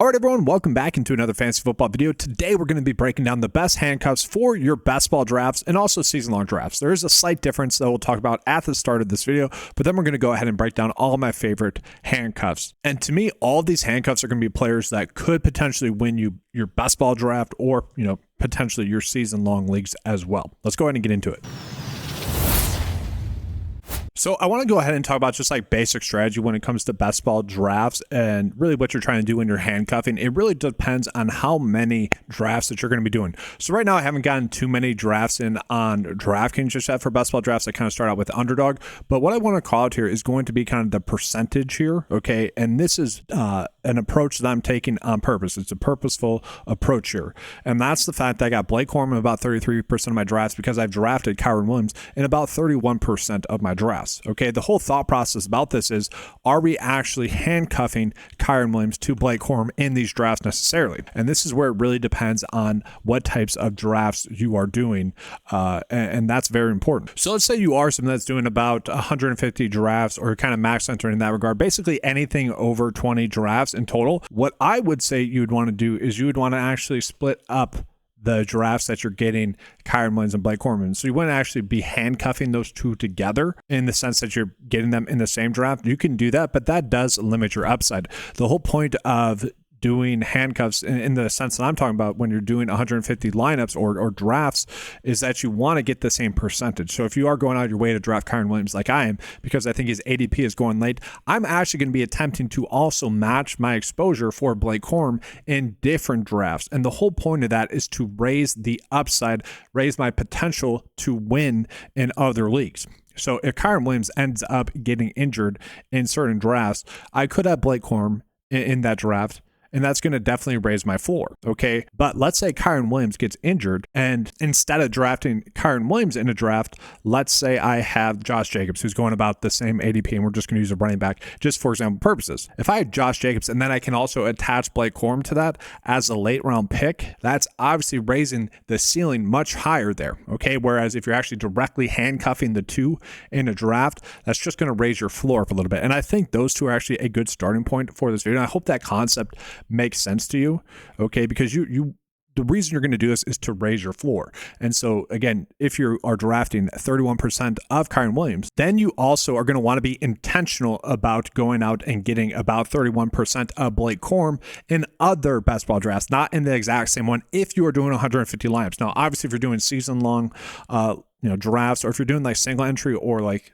All right, everyone, welcome back into another fantasy football video. Today, we're going to be breaking down the best handcuffs for your best ball drafts and also season-long drafts. There is a slight difference that we'll talk about at the start of this video, but then we're going to go ahead and break down all my favorite handcuffs. And to me, all of these handcuffs are going to be players that could potentially win you your best ball draft or, potentially your season-long leagues as well. Let's go ahead and get into it. So I want to go ahead and talk about just like basic strategy when it comes to best ball drafts and really what you're trying to do when you're handcuffing. It really depends on how many drafts that you're going to be doing. So right now I haven't gotten too many drafts in on DraftKings just yet for best ball drafts. I kind of start out with Underdog, but what I want to call out here is going to be kind of the percentage here. Okay. And this is an approach that I'm taking on purpose. It's a purposeful approach here. And that's the fact that I got Blake Corum in about 33% of my drafts because I've drafted Kyren Williams in about 31% of my drafts. Okay, the whole thought process about this is, are we actually handcuffing Kyren Williams to Blake Corum in these drafts necessarily? And this is where it really depends on what types of drafts you are doing, and that's very important. So let's say you are someone that's doing about 150 drafts or kind of max entering in that regard, basically anything over 20 drafts in total. What I would say you would want to do is you would want to actually split up the drafts that you're getting Kyren Williams and Blake Corum. So you wouldn't actually be handcuffing those two together in the sense that you're getting them in the same draft. You can do that, but that does limit your upside. The whole point of doing handcuffs in the sense that I'm talking about when you're doing 150 lineups or drafts is that you want to get the same percentage. So if you are going out of your way to draft Kyren Williams like I am, because I think his ADP is going late, I'm actually going to be attempting to also match my exposure for Blake Corum in different drafts. And the whole point of that is to raise the upside, raise my potential to win in other leagues. So if Kyren Williams ends up getting injured in certain drafts, I could have Blake Corum in that draft, and that's going to definitely raise my floor, okay? But let's say Kyren Williams gets injured, and instead of drafting Kyren Williams in a draft, let's say I have Josh Jacobs, who's going about the same ADP, and we're just going to use a running back just for example purposes. If I had Josh Jacobs, and then I can also attach Blake Corum to that as a late round pick, that's obviously raising the ceiling much higher there, okay? Whereas if you're actually directly handcuffing the two in a draft, that's just going to raise your floor up a little bit. And I think those two are actually a good starting point for this video. And I hope that concept makes sense to you, okay? Because the reason you're going to do this is to raise your floor. And so again, if you are drafting 31% of Kyren Williams, then you also are going to want to be intentional about going out and getting about 31% of Blake Corum in other best ball drafts, not in the exact same one if you are doing 150 lineups. Now, obviously, if you're doing season long drafts, or if you're doing like single entry or like,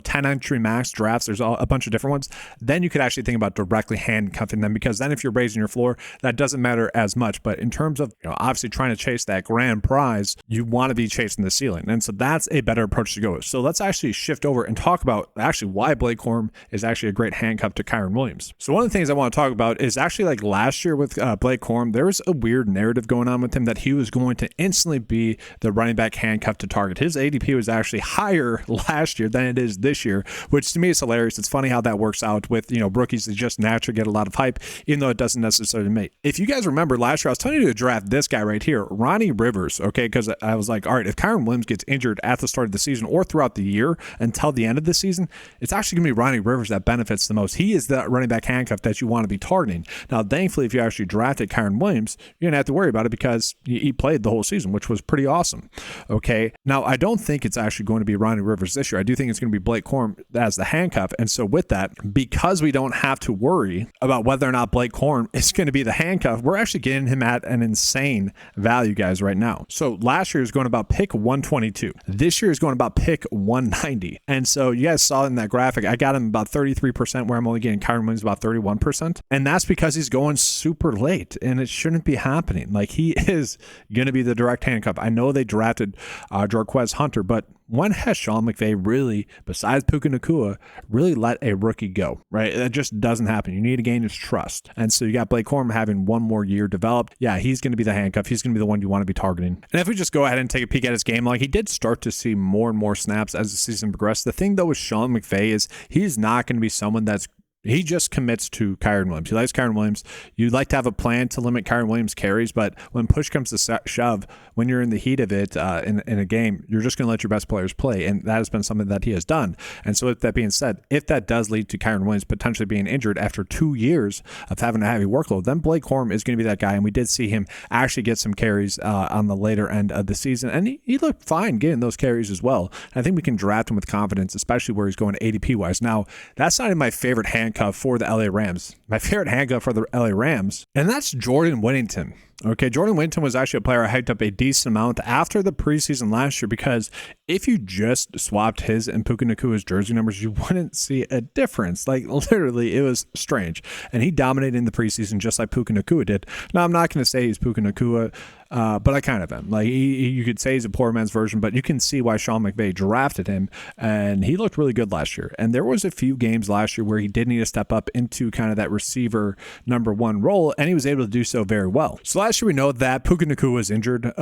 10 entry max drafts, there's a bunch of different ones, then you could actually think about directly handcuffing them, because then if you're raising your floor, that doesn't matter as much. But in terms of, obviously trying to chase that grand prize, you want to be chasing the ceiling. And so that's a better approach to go. So let's actually shift over and talk about actually why Blake Corum is actually a great handcuff to Kyren Williams. So one of the things I want to talk about is actually like last year with Blake Corum, there was a weird narrative going on with him that he was going to instantly be the running back handcuff to target. His ADP was actually higher last year than it is this year, which to me is hilarious. It's funny how that works out with, rookies that just naturally get a lot of hype, even though it doesn't necessarily make. If you guys remember last year, I was telling you to draft this guy right here, Ronnie Rivers, okay? Because I was like, all right, if Kyren Williams gets injured at the start of the season or throughout the year until the end of the season, it's actually going to be Ronnie Rivers that benefits the most. He is the running back handcuff that you want to be targeting. Now, thankfully, if you actually drafted Kyren Williams, you're going to have to worry about it because he played the whole season, which was pretty awesome, okay? Now, I don't think it's actually going to be Ronnie Rivers this year. I do think it's going to be Blake Corum as the handcuff. And so with that, because we don't have to worry about whether or not Blake Corum is going to be the handcuff, we're actually getting him at an insane value, guys, right now. So last year is going about pick 122. This year is going about pick 190. And so you guys saw in that graphic, I got him about 33%, where I'm only getting Kyren Williams about 31%. And that's because he's going super late, and it shouldn't be happening. Like, he is going to be the direct handcuff. I know they drafted Jarquez Hunter, but when has Sean McVay really, besides Puka Nacua, really let a rookie go, right? That just doesn't happen. You need to gain his trust. And so you got Blake Corum having one more year developed. Yeah, he's going to be the handcuff. He's going to be the one you want to be targeting. And if we just go ahead and take a peek at his game, like, he did start to see more and more snaps as the season progressed. The thing, though, with Sean McVay is he's not going to be someone that's he just commits to Kyren Williams. He likes Kyren Williams. You'd like to have a plan to limit Kyren Williams' carries, but when push comes to shove, when you're in the heat of it in a game, you're just going to let your best players play, and that has been something that he has done. And so with that being said, if that does lead to Kyren Williams potentially being injured after 2 years of having a heavy workload, then Blake Corum is going to be that guy, and we did see him actually get some carries on the later end of the season, and he looked fine getting those carries as well. And I think we can draft him with confidence, especially where he's going ADP-wise. Now, that's not even my favorite handcuff for the LA Rams. My favorite handcuff for the LA Rams, and that's Jordan Whittington. Okay, Jordan Whittington was actually a player I hyped up a decent amount after the preseason last year, because if you just swapped his and Puka Nakua's jersey numbers, you wouldn't see a difference. Like, literally, it was strange. And he dominated in the preseason just like Puka Nakua did. Now, I'm not going to say he's Puka Nakua, but I kind of am. Like, you could say he's a poor man's version, but you can see why Sean McVay drafted him, and he looked really good last year. And there was a few games last year where he did need to step up into kind of that receiver number one role, and he was able to do so very well. So last year we know that Puka Nakua was injured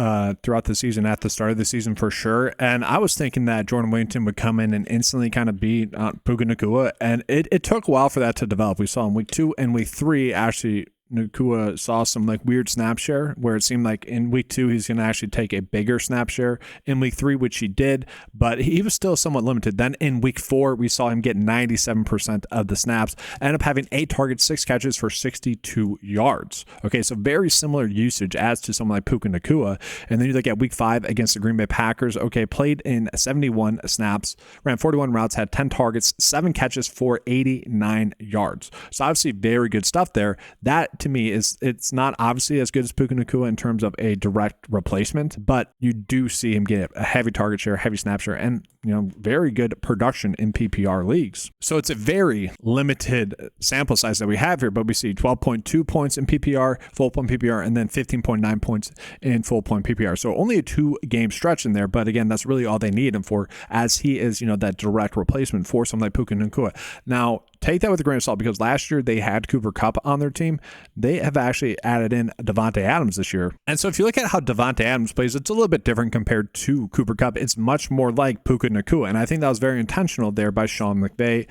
throughout the season, at the start of the season for sure, and I was thinking that Jordan Whittington would come in and instantly kind of beat Puka Nakua, and it took a while for that to develop. We saw in week 2 and week 3 actually Nakua saw some like weird snap share where it seemed like in week 2 he's going to actually take a bigger snap share in week 3, which he did, but he was still somewhat limited. Then in week 4 we saw him get 97% of the snaps, end up having 8 targets, 6 catches for 62 yards. Okay, so very similar usage as to someone like Puka Nakua. And then you look at week 5 against the Green Bay Packers. Okay, played in 71 snaps, ran 41 routes, had 10 targets, 7 catches for 89 yards. So obviously very good stuff there. That to me it's not obviously as good as Puka Nakua in terms of a direct replacement, but you do see him get a heavy target share, heavy snap share, and very good production in PPR leagues. So it's a very limited sample size that we have here, but we see 12.2 points in PPR, full point PPR, and then 15.9 points in full point PPR. So only a 2-game stretch in there, but again, that's really all they need him for, as he is that direct replacement for someone like Puka Nakua. Now, take that with a grain of salt, because last year they had Cooper Kupp on their team. They have actually added in Davante Adams this year. And so if you look at how Davante Adams plays, it's a little bit different compared to Cooper Kupp. It's much more like Puka Nakua. And I think that was very intentional there by Sean McVay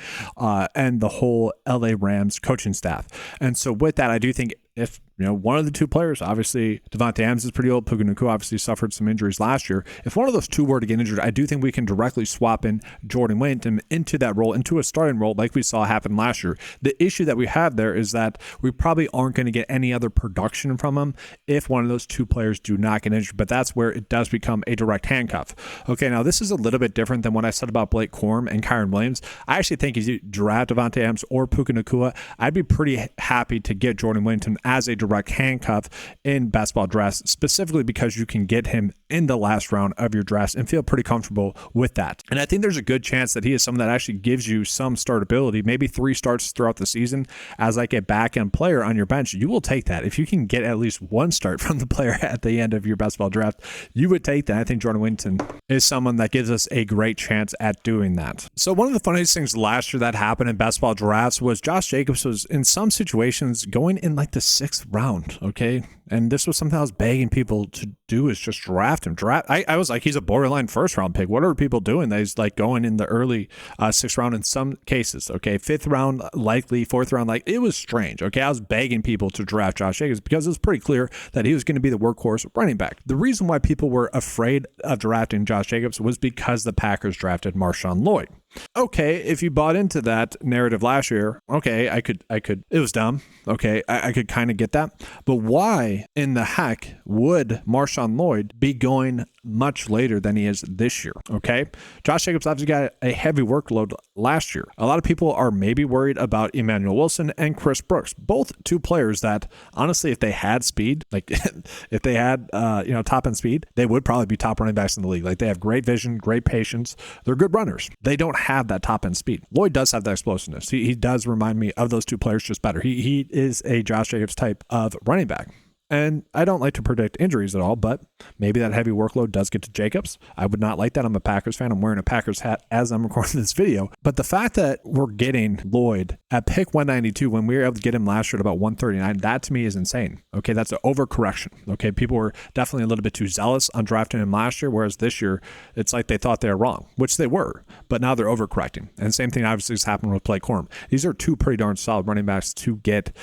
and the whole LA Rams coaching staff. And so with that, I do think if one of the two players, obviously Davante Adams is pretty old, Puka Nakua obviously suffered some injuries last year. If one of those two were to get injured, I do think we can directly swap in Jordan Whittington into that role, into a starting role like we saw happen last year. The issue that we have there is that we probably aren't going to get any other production from him if one of those two players do not get injured, but that's where it does become a direct handcuff. Okay, now this is a little bit different than what I said about Blake Corum and Kyren Williams. I actually think if you draft Davante Adams or Puka Nakua, I'd be pretty happy to get Jordan Whittington as a direct handcuff in best ball drafts, specifically because you can get him in the last round of your drafts and feel pretty comfortable with that. And I think there's a good chance that he is someone that actually gives you some startability, maybe 3 starts throughout the season as like a back-end player on your bench. You will take that. If you can get at least 1 start from the player at the end of your best ball draft, you would take that. I think Jordan Whittington is someone that gives us a great chance at doing that. So one of the funniest things last year that happened in best ball drafts was Josh Jacobs was in some situations going in like the 6th round, okay? And this was something I was begging people to do, is just draft him. I was like, he's a borderline 1st round pick. What are people doing that he's like going in the early 6th round in some cases, okay? 5th round, likely 4th round, like it was strange, okay? I was begging people to draft Josh Jacobs because it was pretty clear that he was going to be the workhorse running back. The reason why people were afraid of drafting Josh Jacobs was because the Packers drafted Marshawn Lloyd. Okay, if you bought into that narrative last year, okay, I could, it was dumb. Okay, I could kind of get that. But why in the heck would Marshawn Lloyd be going much later than he is this year? Okay, Josh Jacobs obviously got a heavy workload last year. A lot of people are maybe worried about Emmanuel Wilson and Chris Brooks, both 2 players that honestly, if they had speed, like if they had top end speed, they would probably be top running backs in the league. Like they have great vision, great patience. They're good runners. They don't have that top end speed. Lloyd does have that explosiveness. He does remind me of those 2 players, just better. He is a Josh Jacobs type of running back. And I don't like to predict injuries at all, but maybe that heavy workload does get to Jacobs. I would not like that. I'm a Packers fan. I'm wearing a Packers hat as I'm recording this video. But the fact that we're getting Lloyd at pick 192 when we were able to get him last year at about 139, that to me is insane. Okay, that's an overcorrection. Okay, people were definitely a little bit too zealous on drafting him last year, whereas this year it's like they thought they were wrong, which they were, but now they're overcorrecting. And same thing obviously has happened with Blake Corum. These are two pretty darn solid running backs to get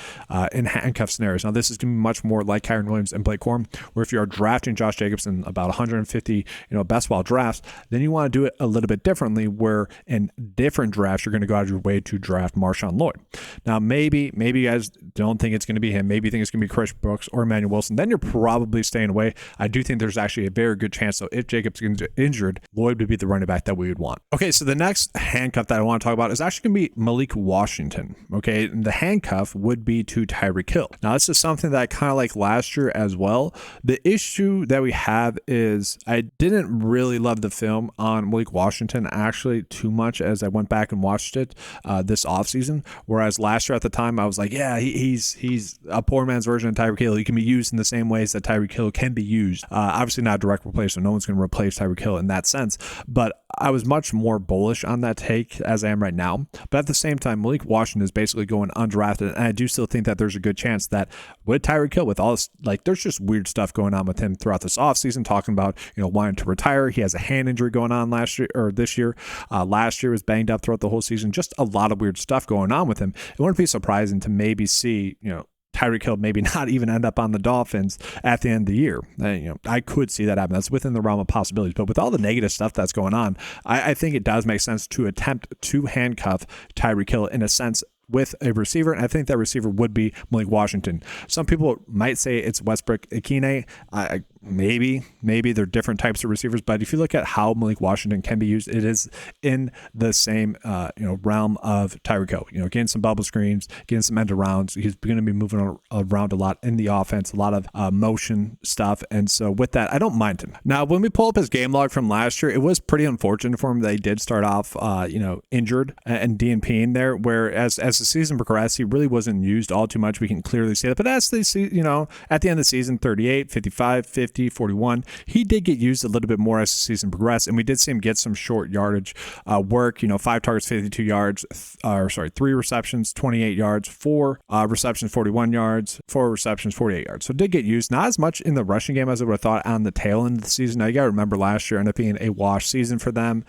in handcuff scenarios. Now this is going to be much more like Kyren Williams and Blake Corum, where if you are drafting Josh Jacobs in about 150, best ball drafts, then you want to do it a little bit differently, where in different drafts you're going to go out of your way to draft Marshawn Lloyd. Now maybe you guys don't think it's going to be him. Maybe you think it's going to be Chris Brooks or Emmanuel Wilson. Then you're probably staying away. I do think there's actually a very good chance, though, if Jacobs gets injured, Lloyd would be the running back that we would want. Okay, so the next handcuff that I want to talk about is actually going to be Malik Washington. Okay, and the handcuff would be to Tyreek Hill. Now this is something that I kind of like last year as well. The issue that we have is I didn't really love the film on Malik Washington actually too much as I went back and watched it this offseason, whereas last year at the time I was like, yeah, he's a poor man's version of Tyreek Hill. He can be used in the same ways that Tyreek Hill can be used. Obviously not a direct replacement. No one's going to replace Tyreek Hill in that sense, but I was much more bullish on that take as I am right now. But at the same time, Malik Washington is basically going undrafted, and I do still think that there's a good chance that with Tyreek Hill, with all this, like, there's just weird stuff going on with him throughout this offseason, talking about, wanting to retire. He has a hand injury going on last year or this year. Last year was banged up throughout the whole season. Just a lot of weird stuff going on with him. It wouldn't be surprising to maybe see, Tyreek Hill maybe not even end up on the Dolphins at the end of the year. I could see that happen. That's within the realm of possibilities. But with all the negative stuff that's going on, I think it does make sense to attempt to handcuff Tyreek Hill in a sense with a receiver, and I think that receiver would be Malik Washington. Some people might say it's Westbrook Ikine. Maybe they're different types of receivers, but if you look at how Malik Washington can be used, it is in the same realm of Tyreek Hill. Getting some bubble screens, getting some end arounds. He's going to be moving around a lot in the offense, a lot of motion stuff, and so with that, I don't mind him. Now, when we pull up his game log from last year, it was pretty unfortunate for him that he did start off, injured and DNPing there, whereas as the season progressed, he really wasn't used all too much. We can clearly see that. But as they see, at the end of the season, 38, 55, 50, 41, he did get used a little bit more as the season progressed. And we did see him get some short yardage work, 5 targets, 52 yards, 3 receptions, 28 yards, 4 receptions, 41 yards, 4 receptions, 48 yards. So did get used, not as much in the rushing game as I would have thought on the tail end of the season. Now, you got to remember last year ended up being a wash season for them.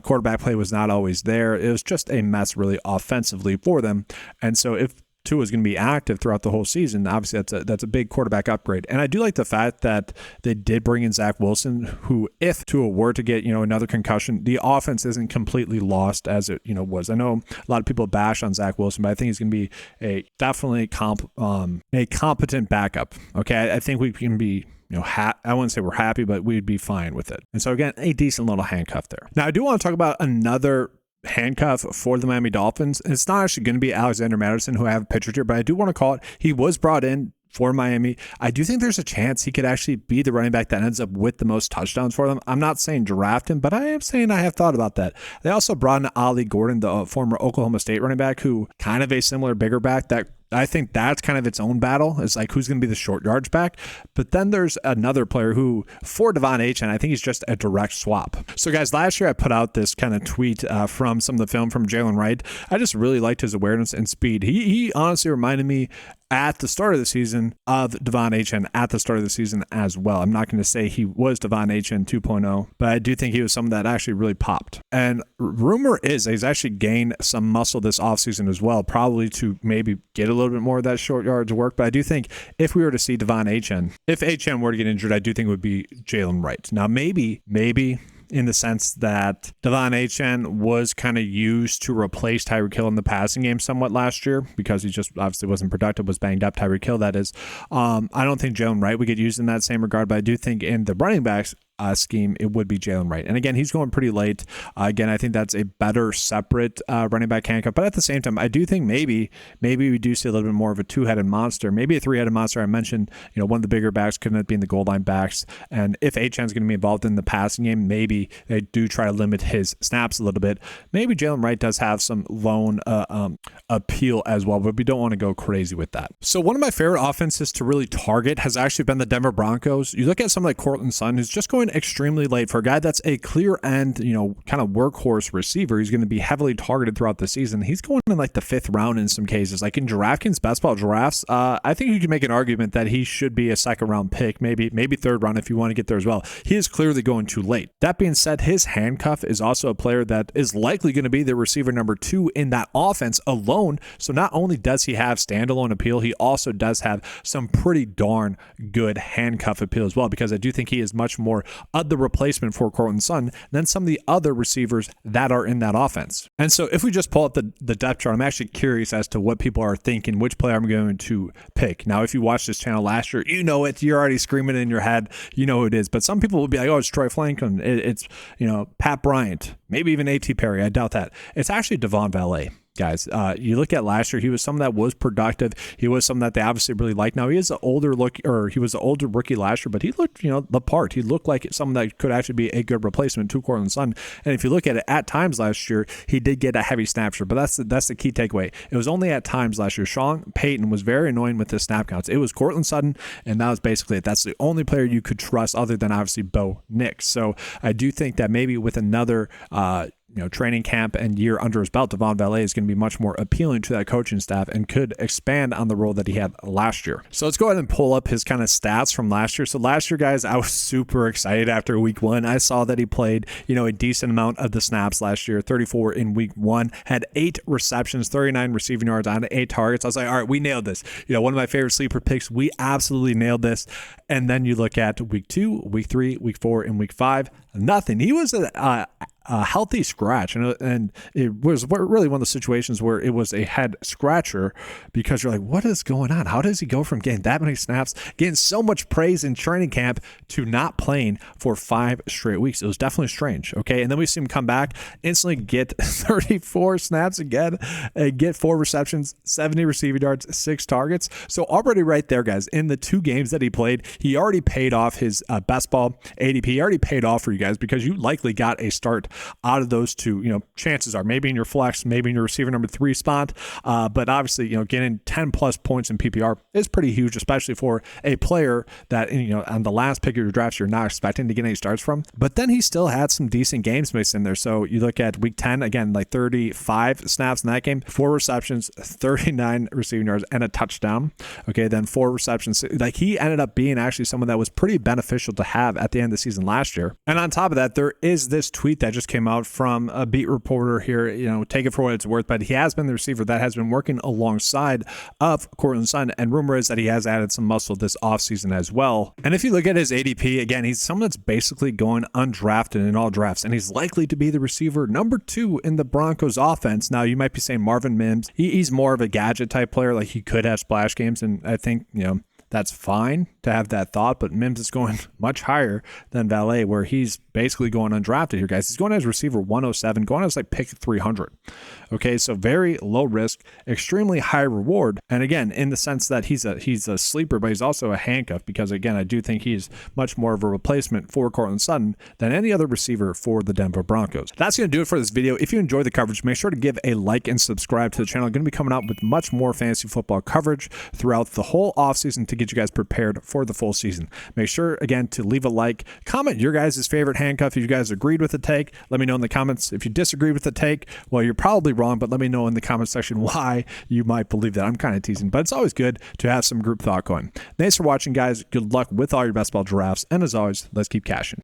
Quarterback play was not always there. It was just a mess, really, offensively for them. And so if Tua is going to be active throughout the whole season, obviously that's a big quarterback upgrade. And I do like the fact that they did bring in Zach Wilson, who, if Tua were to get another concussion, the offense isn't completely lost as it was. I know a lot of people bash on Zach Wilson, but I think he's going to be a competent backup. Okay, I think we can be. I wouldn't say we're happy, but we'd be fine with it. And so again, a decent little handcuff there. Now I do want to talk about another handcuff for the Miami Dolphins. And it's not actually going to be Alexander Madison, who I have pictured here, but I do want to call it. He was brought in for Miami. I do think there's a chance he could actually be the running back that ends up with the most touchdowns for them. I'm not saying draft him, but I am saying I have thought about that. They also brought in Ali Gordon, the former Oklahoma State running back, who kind of a similar bigger back that I think that's kind of its own battle. It's like, who's going to be the short yards back? But then there's another player who, for Devon Achane, I think he's just a direct swap. So guys, last year I put out this kind of tweet from some of the film from Jalen Wright. I just really liked his awareness and speed. He honestly reminded me at the start of the season of Devon Achane at the start of the season as well. I'm not going to say he was Devon Achane 2.0, but I do think he was someone that actually really popped. And rumor is he's actually gained some muscle this offseason as well, probably to maybe get a little bit more of that short yards work. But I do think if we were to see Devon Achane, if Achane were to get injured, I do think it would be Jalen Wright. Now, maybe in the sense that Devon Achane was kind of used to replace Tyreek Hill in the passing game somewhat last year because he just obviously wasn't productive, was banged up. Tyreek Hill, that is. I don't think Jalen Wright would get used in that same regard, but I do think in the running backs, scheme, it would be Jalen Wright. And again, he's going pretty late. Again, I think that's a better separate running back handcuff. But at the same time, I do think maybe we do see a little bit more of a two-headed monster, maybe a three-headed monster. I mentioned, one of the bigger backs couldn't it be in the goal line backs. And if Achan's going to be involved in the passing game, maybe they do try to limit his snaps a little bit. Maybe Jalen Wright does have some lone appeal as well, but we don't want to go crazy with that. So one of my favorite offenses to really target has actually been the Denver Broncos. You look at something like Courtland Sutton, who's just going extremely late for a guy that's a clear end, kind of workhorse receiver. He's going to be heavily targeted throughout the season. He's going in like the 5th round in some cases. Like in DraftKings best ball drafts, I think you can make an argument that he should be a 2nd round pick, maybe 3rd round if you want to get there as well. He is clearly going too late. That being said, his handcuff is also a player that is likely going to be the receiver number 2 in that offense alone. So not only does he have standalone appeal, he also does have some pretty darn good handcuff appeal as well, because I do think he is much more of the replacement for Courtland Sutton than some of the other receivers that are in that offense. And so if we just pull up the depth chart, I'm actually curious as to what people are thinking, which player I'm going to pick. Now, if you watched this channel last year, you know it. You're already screaming in your head. You know who it is. But some people will be like, oh, it's Troy Franklin. It's Pat Bryant, maybe even A.T. Perry. I doubt that. It's actually Devon Valet. Guys, you look at last year, he was someone that was productive. He was someone that they obviously really like. Now, he was an older rookie last year, but he looked, the part. He looked like someone that could actually be a good replacement to Courtland Sutton. And if you look at it, at times last year, he did get a heavy snap share, but that's the key takeaway. It was only at times last year. Sean Payton was very annoying with his snap counts. It was Courtland Sutton, and that was basically it. That's the only player you could trust other than obviously Bo Nix. So I do think that maybe with another training camp and year under his belt, Devon Valet is going to be much more appealing to that coaching staff and could expand on the role that he had last year. So let's go ahead and pull up his kind of stats from last year. So last year, guys, I was super excited after week 1. I saw that he played, a decent amount of the snaps last year, 34 in week 1, had 8 receptions, 39 receiving yards on 8 targets. I was like, all right, we nailed this. One of my favorite sleeper picks. We absolutely nailed this. And then you look at week 2, week 3, week 4, and week 5, nothing. He was a healthy scratch, and it was really one of the situations where it was a head scratcher, because you're like, what is going on? How does he go from getting that many snaps, getting so much praise in training camp, to not playing for 5 straight weeks? It was definitely strange. Okay, and then we see him come back, instantly get 34 snaps again, and get 4 receptions, 70 receiving yards, 6 targets. So already right there, guys, in the 2 games that he played, he already paid off his best ball ADP. He already paid off for you guys, because you likely got a start out of those 2. Chances are maybe in your flex, maybe in your receiver number 3 spot, but obviously, getting 10 plus points in PPR is pretty huge, especially for a player that, on the last pick of your drafts, you're not expecting to get any starts from. But then he still had some decent games mixed in there. So you look at week 10, again, like 35 snaps in that game, 4 receptions, 39 receiving yards, and a touchdown. Okay, then 4 receptions. Like, he ended up being actually someone that was pretty beneficial to have at the end of the season last year. And on top of that, there is this tweet that just came out from a beat reporter here, take it for what it's worth, but he has been the receiver that has been working alongside of Courtland Sutton, and rumor is that he has added some muscle this offseason as well. And if you look at his ADP, again, he's someone that's basically going undrafted in all drafts, and he's likely to be the receiver number 2 in the Broncos offense. Now, you might be saying Marvin Mims, he's more of a gadget type player, like he could have splash games, and I think, that's fine to have that thought, but Mims is going much higher than Valet, where he's basically going undrafted here, guys. He's going as receiver 107, going as like pick 300. Okay, so very low risk, extremely high reward. And again, in the sense that he's a sleeper, but he's also a handcuff, because again, I do think he's much more of a replacement for Courtland Sutton than any other receiver for the Denver Broncos. That's going to do it for this video. If you enjoy the coverage, make sure to give a like and subscribe to the channel. I'm going to be coming out with much more fantasy football coverage throughout the whole offseason to get you guys prepared for the full season. Make sure, again, to leave a like, comment your guys' favorite handcuff. If you guys agreed with the take, let me know in the comments. If you disagreed with the take, well, you're probably wrong, but let me know in the comment section why you might believe that. I'm kind of teasing, but it's always good to have some group thought going. Thanks for watching, guys. Good luck with all your best ball drafts, and as always, let's keep cashing.